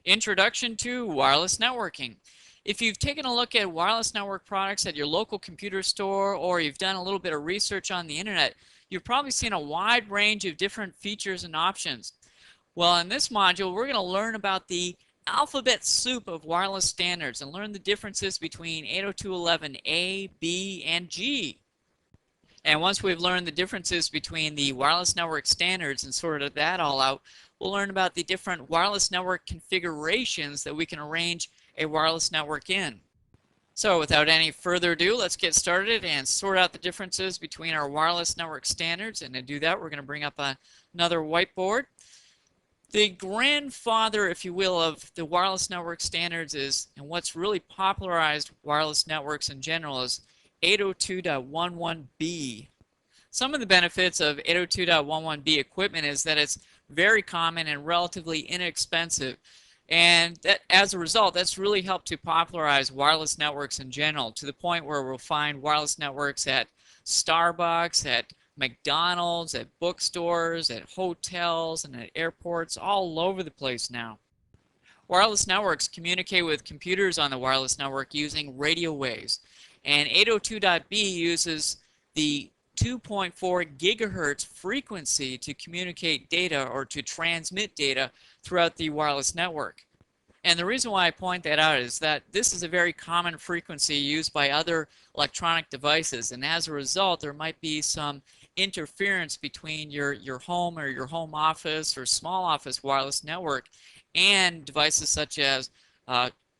Introduction to wireless networking. If you've taken a look at wireless network products at your local computer store, or you've done a little bit of research on the internet, you've probably seen a wide range of different features and options. Well, in this module, we're going to learn about the alphabet soup of wireless standards and learn the differences between 802.11a, B, and G. And once we've learned the differences between the wireless network standards and sorted that all out, we'll learn about the different wireless network configurations that we can arrange a wireless network in. So without any further ado, let's get started and sort out the differences between our wireless network standards. And to do that, we're going to bring up another whiteboard. The grandfather, if you will, of the wireless network standards is, and what's really popularized wireless networks in general, is 802.11b. Some of the benefits of 802.11b equipment is that it's very common and relatively inexpensive. And that, as a result, that's really helped to popularize wireless networks in general, to the point where we'll find wireless networks at Starbucks, at McDonald's, at bookstores, at hotels, and at airports all over the place now. Wireless networks communicate with computers on the wireless network using radio waves. And 802.b uses the 2.4 gigahertz frequency to communicate data or to transmit data throughout the wireless network. And the reason why I point that out is that this is a very common frequency used by other electronic devices, and as a result there might be some interference between your home or your home office or small office wireless network and devices such as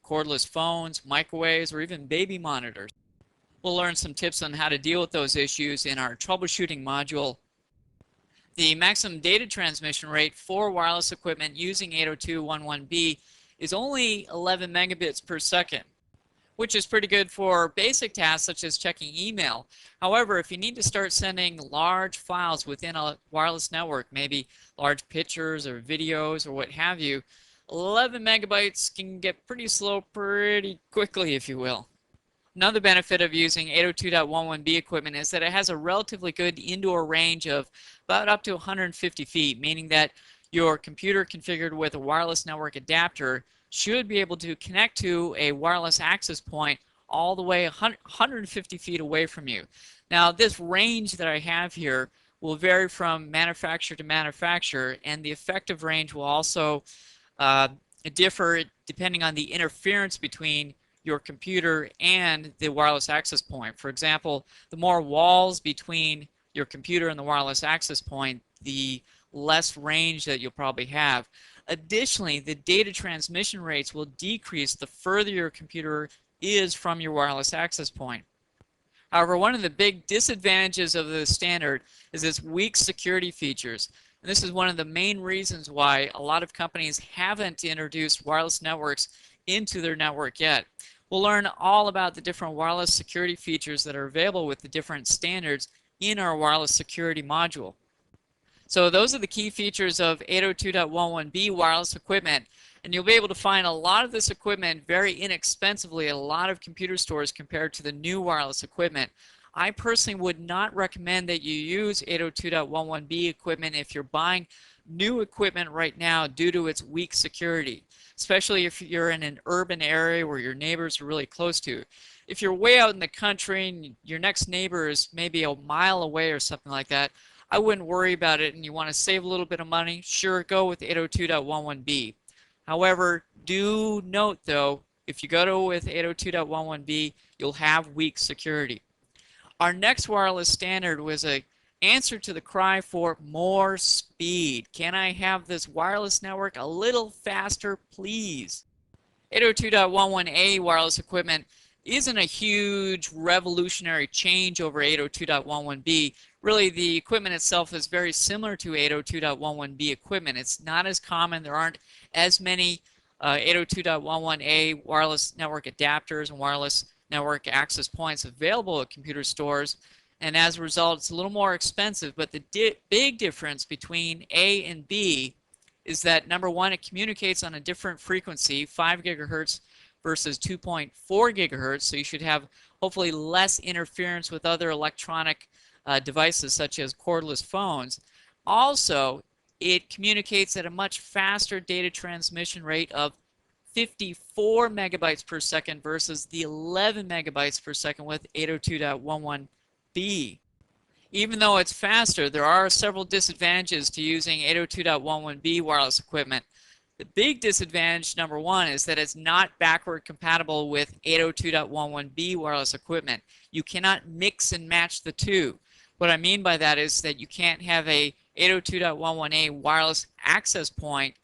cordless phones, microwaves, or even baby monitors. We'll learn some tips on how to deal with those issues in our troubleshooting module. The maximum data transmission rate for wireless equipment using 802.11b is only 11 megabits per second, which is pretty good for basic tasks such as checking email. However, if you need to start sending large files within a wireless network, maybe large pictures or videos or what have you, 11 megabytes can get pretty slow pretty quickly, if you will. Another benefit of using 802.11b equipment is that it has a relatively good indoor range of about up to 150 feet, meaning that your computer configured with a wireless network adapter should be able to connect to a wireless access point all the way 150 feet away from you. Now, this range that I have here will vary from manufacturer to manufacturer, and the effective range will also differ depending on the interference between your computer and the wireless access point. For example, the more walls between your computer and the wireless access point, the less range that you'll probably have. Additionally, the data transmission rates will decrease the further your computer is from your wireless access point. However, one of the big disadvantages of the standard is its weak security features. And this is one of the main reasons why a lot of companies haven't introduced wireless networks into their network yet. We'll learn all about the different wireless security features that are available with the different standards in our wireless security module. So those are the key features of 802.11b wireless equipment, and you'll be able to find a lot of this equipment very inexpensively at a lot of computer stores compared to the new wireless equipment. I personally would not recommend that you use 802.11b equipment if you're buying new equipment right now due to its weak security, especially if you're in an urban area where your neighbors are really close to. If you're way out in the country and your next neighbor is maybe a mile away or something like that, I wouldn't worry about it, and you want to save a little bit of money, sure, go with 802.11b. However, do note though, if you go with 802.11b, you'll have weak security. Our next wireless standard was an answer to the cry for more speed. Can I have this wireless network a little faster, please? 802.11a wireless equipment isn't a huge revolutionary change over 802.11b. Really, the equipment itself is very similar to 802.11b equipment. It's not as common. There aren't as many 802.11a wireless network adapters and wireless network access points available at computer stores, and as a result it's a little more expensive. But the big difference between A and B is that, number one, it communicates on a different frequency, 5 gigahertz versus 2.4 gigahertz, so you should have hopefully less interference with other electronic devices such as cordless phones. Also, it communicates at a much faster data transmission rate of 54 megabytes per second versus the 11 megabytes per second with 802.11b. Even though it's faster, there are several disadvantages to using 802.11b wireless equipment. The big disadvantage, number one, is that it's not backward compatible with 802.11b wireless equipment. You cannot mix and match the two. What I mean by that is that you can't have a 802.11a wireless access point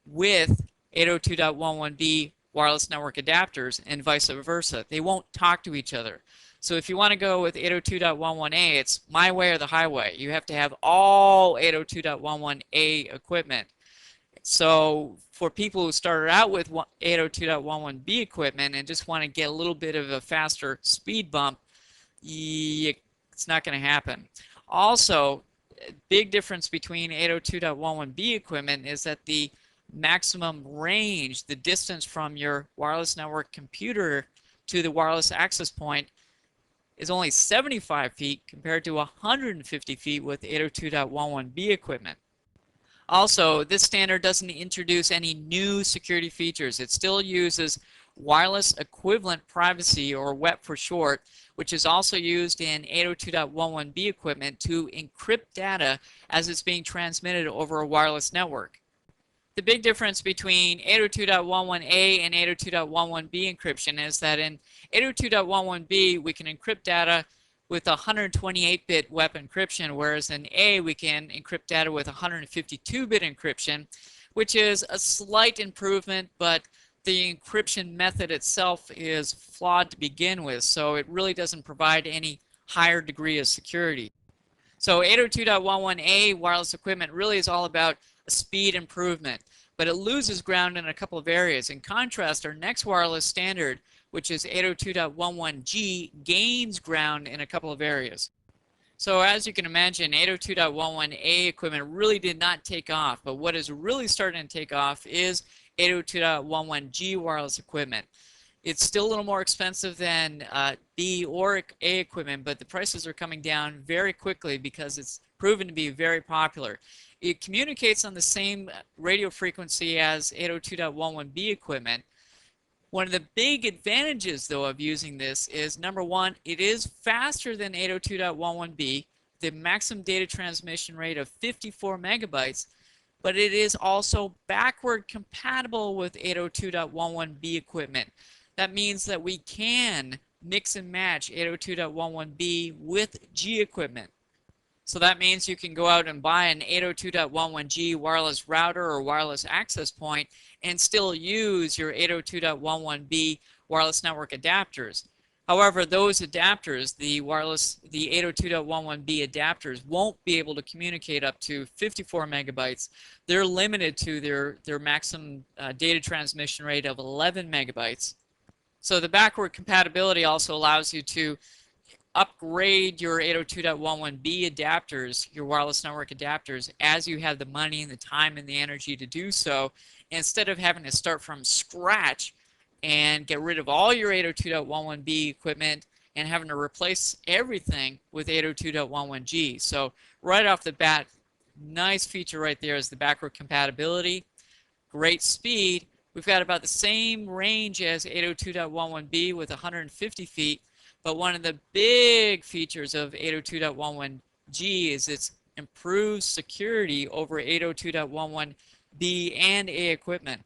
with 802.11b wireless network adapters and vice versa. They won't talk to each other. So if you want to go with 802.11a, it's my way or the highway. You have to have all 802.11a equipment. So for people who started out with 802.11b equipment and just want to get a little bit of a faster speed bump, it's not going to happen. Also, a big difference between 802.11b equipment is that the maximum range, the distance from your wireless network computer to the wireless access point, is only 75 feet compared to 150 feet with 802.11b equipment. Also, this standard doesn't introduce any new security features. It still uses wireless equivalent privacy, or WEP for short, which is also used in 802.11b equipment to encrypt data as it's being transmitted over a wireless network. The big difference between 802.11a and 802.11b encryption is that in 802.11b we can encrypt data with 128-bit WEP encryption, whereas in A we can encrypt data with 152-bit encryption, which is a slight improvement, but the encryption method itself is flawed to begin with, so it really doesn't provide any higher degree of security. So 802.11a wireless equipment really is all about a speed improvement, but it loses ground in a couple of areas. In contrast, our next wireless standard, which is 802.11g, gains ground in a couple of areas. So as you can imagine, 802.11a equipment really did not take off, but what is really starting to take off is 802.11g wireless equipment. It's still a little more expensive than B or A equipment, but the prices are coming down very quickly because it's proven to be very popular. It communicates on the same radio frequency as 802.11b equipment. One of the big advantages, though, of using this is, number one, it is faster than 802.11b, the maximum data transmission rate of 54 megabytes, but it is also backward compatible with 802.11b equipment. That means that we can mix and match 802.11b with G equipment. So that means you can go out and buy an 802.11g wireless router or wireless access point and still use your 802.11b wireless network adapters. However, those adapters, the 802.11b adapters, won't be able to communicate up to 54 megabytes. They're limited to their maximum data transmission rate of 11 megabytes. So the backward compatibility also allows you to upgrade your 802.11b adapters, your wireless network adapters, as you have the money and the time and the energy to do so, instead of having to start from scratch and get rid of all your 802.11b equipment and having to replace everything with 802.11g. So right off the bat, nice feature right there is the backward compatibility, great speed. We've got about the same range as 802.11b with 150 feet, but one of the big features of 802.11g is its improved security over 802.11b and A equipment.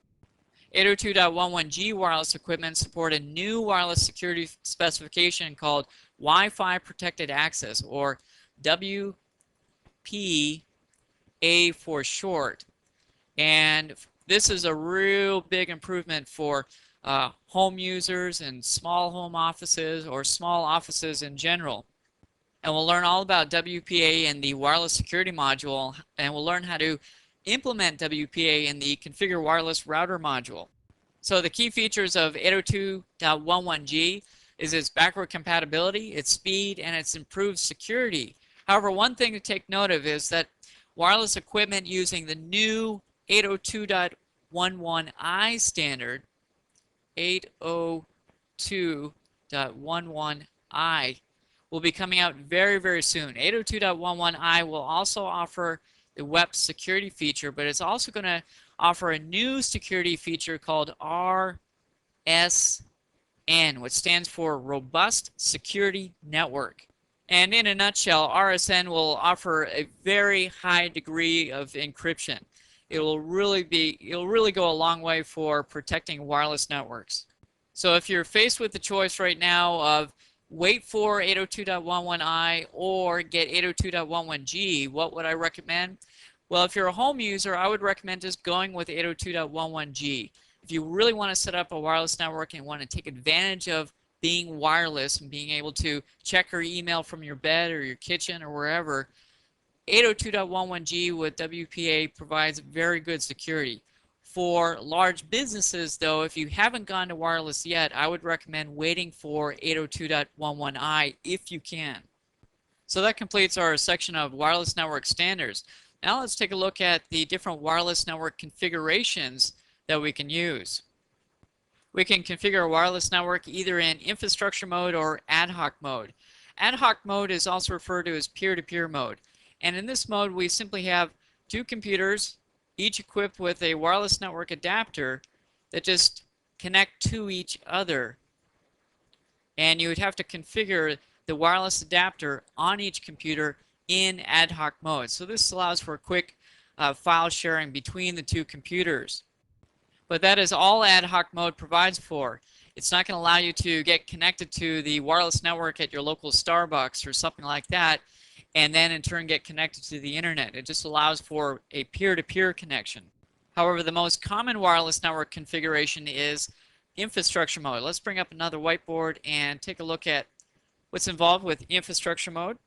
802.11g wireless equipment support a new wireless security specification called Wi-Fi Protected Access, or WPA for short. And this is a real big improvement for home users and small home offices or small offices in general. And we'll learn all about WPA in the wireless security module, and we'll learn how to implement WPA in the configure wireless router module. So the key features of 802.11g is its backward compatibility, its speed, and its improved security. However, one thing to take note of is that wireless equipment using the new 802.11i standard, 802.11i, will be coming out very, very soon. 802.11i will also offer the WEP security feature, but it's also going to offer a new security feature called RSN, which stands for Robust Security Network. And in a nutshell, RSN will offer a very high degree of encryption. It'll really go a long way for protecting wireless networks. So if you're faced with the choice right now of wait for 802.11i or get 802.11g, what would I recommend? Well, if you're a home user, I would recommend just going with 802.11g. If you really want to set up a wireless network and want to take advantage of being wireless and being able to check your email from your bed or your kitchen or wherever, 802.11g with WPA provides very good security. For large businesses, though, if you haven't gone to wireless yet, I would recommend waiting for 802.11i if you can. So that completes our section of wireless network standards. Now let's take a look at the different wireless network configurations that we can use. We can configure a wireless network either in infrastructure mode or ad hoc mode. Ad hoc mode is also referred to as peer-to-peer mode. And in this mode, we simply have two computers, each equipped with a wireless network adapter that just connect to each other. And you would have to configure the wireless adapter on each computer in ad hoc mode. So this allows for quick file sharing between the two computers. But that is all ad hoc mode provides for. It's not going to allow you to get connected to the wireless network at your local Starbucks or something like that, and then in turn get connected to the internet. It just allows for a peer-to-peer connection. However, the most common wireless network configuration is infrastructure mode. Let's bring up another whiteboard and take a look at what's involved with infrastructure mode.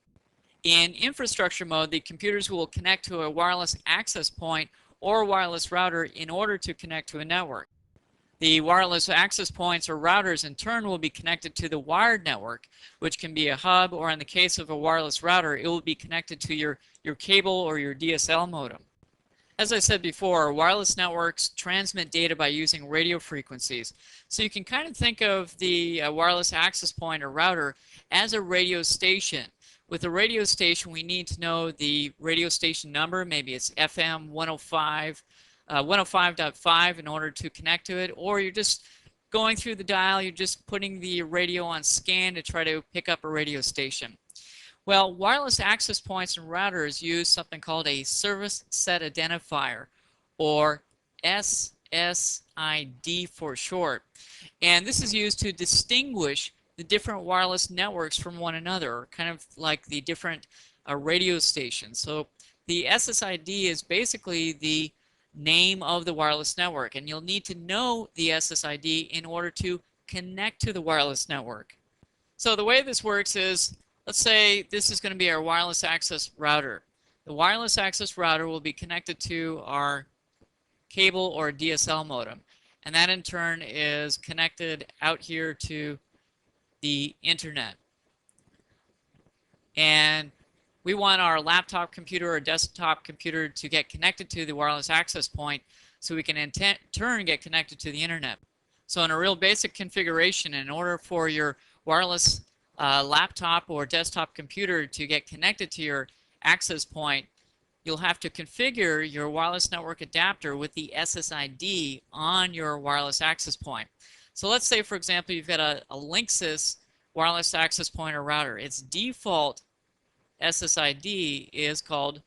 In infrastructure mode, the computers will connect to a wireless access point or wireless router in order to connect to a network. The wireless access points or routers in turn will be connected to the wired network, which can be a hub, or in the case of a wireless router, it will be connected to your cable or your DSL modem. As I said before, wireless networks transmit data by using radio frequencies. So you can kind of think of the wireless access point or router as a radio station. With a radio station, we need to know the radio station number. Maybe it's FM 105, 105.5 in order to connect to it, or you're just going through the dial, you're just putting the radio on scan to try to pick up a radio station. Well, wireless access points and routers use something called a service set identifier, or SSID for short. And this is used to distinguish the different wireless networks from one another, kind of like the different radio stations. So the SSID is basically the name of the wireless network, and you'll need to know the SSID in order to connect to the wireless network. So the way this works is, let's say this is going to be our wireless access router. The wireless access router will be connected to our cable or DSL modem, and that in turn is connected out here to the internet. And we want our laptop computer or desktop computer to get connected to the wireless access point so we can in turn get connected to the internet. So in a real basic configuration, in order for your wireless laptop or desktop computer to get connected to your access point, you'll have to configure your wireless network adapter with the SSID on your wireless access point. So let's say, for example, you've got a Linksys wireless access point or router. Its default SSID is called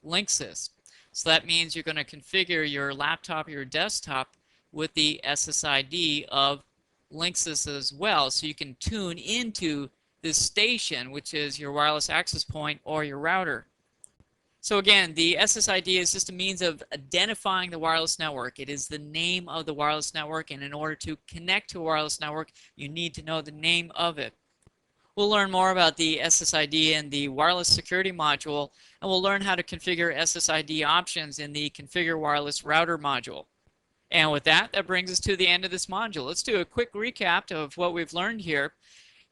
Linksys. So that means you're going to configure your laptop or your desktop with the SSID of Linksys as well, so you can tune into this station, which is your wireless access point or your router. So again, the SSID is just a means of identifying the wireless network. It is the name of the wireless network, and in order to connect to a wireless network, you need to know the name of it. We'll learn more about the SSID in the wireless security module, and we'll learn how to configure SSID options in the configure wireless router module. And with that, that brings us to the end of this module. Let's do a quick recap of what we've learned here.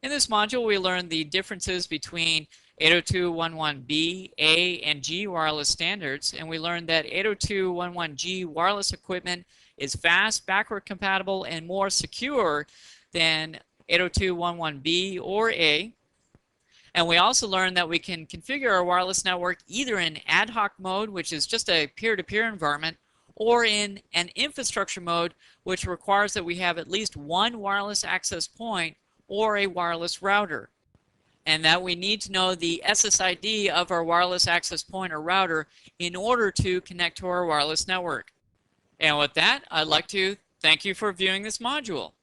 In this module, we learned the differences between 802.11b, A, and G wireless standards, and we learned that 802.11g wireless equipment is fast, backward compatible, and more secure than 802.11b or A. And we also learned that we can configure our wireless network either in ad hoc mode, which is just a peer-to-peer environment, or in an infrastructure mode, which requires that we have at least one wireless access point or a wireless router, and that we need to know the SSID of our wireless access point or router in order to connect to our wireless network. And with that, I'd like to thank you for viewing this module.